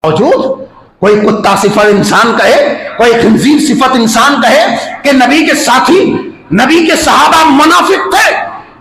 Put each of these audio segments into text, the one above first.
موجود کوئی کتا صفت انسان کہے، کوئی خنزیر صفت انسان کہے کہ نبی کے ساتھی، نبی کے صحابہ منافق تھے.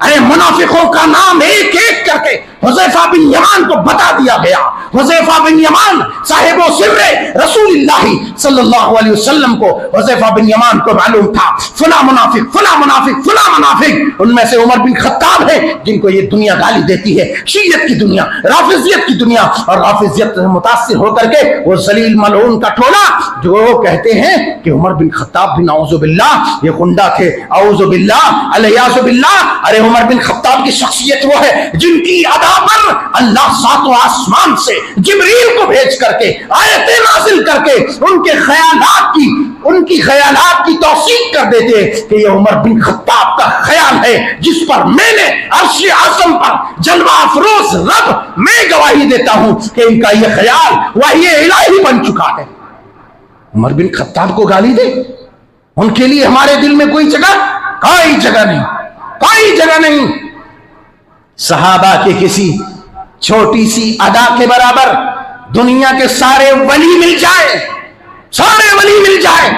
ارے منافقوں کا نام ایک ایک کر کے حذیفہ بن یمان کو بتا دیا گیا. حذیفہ بن یمان صاحب و سر رسول اللہ صلی اللہ علیہ وسلم کو، حذیفہ بن یمان کو معلوم تھا فلاں منافق فلاں منافق فلاں منافق. ان میں سے عمر بن خطاب ہے جن کو یہ دنیا گالی دیتی ہے، شیعت کی دنیا، رافضیت کی دنیا، اور رافضیت سے متاثر ہو کر کے وہ ذلیل ملعون کا ٹولہ جو کہتے ہیں کہ عمر بن خطاب بن اعوذ باللہ یہ گنڈا تھے، اعوذ باللہ الیاذ باللہ. ارے عمر بن خطاب کی شخصیت وہ ہے جن کی ادا پر اللہ ساتوں آسمان سے جبریل کو بھیج کر کے آیتیں نازل کر کے ان کی خیالات کی توثیق کر دیتے کہ یہ عمر بن خطاب کا خیال ہے جس پر میں نے عرش اعظم پر جلوہ افروز رب میں گواہی دیتا ہوں کہ ان کا یہ خیال وحی الہی بن چکا ہے. عمر بن خطاب کو گالی دے، ان کے لیے ہمارے دل میں کوئی جگہ نہیں، کوئی جگہ نہیں. صحابہ کے کسی چھوٹی سی ادا کے برابر دنیا کے سارے ولی مل جائے، سارے ولی مل جائے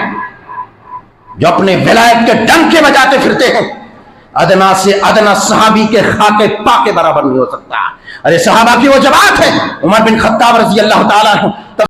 جو اپنے ولایت کے ڈنکے بجاتے پھرتے ہیں، ادنا سے ادنا صحابی کے خاکے پا کے برابر نہیں ہو سکتا. ارے صحابہ کی وہ جماعت ہے عمر بن خطاب رضی اللہ تعالیٰ عنہ.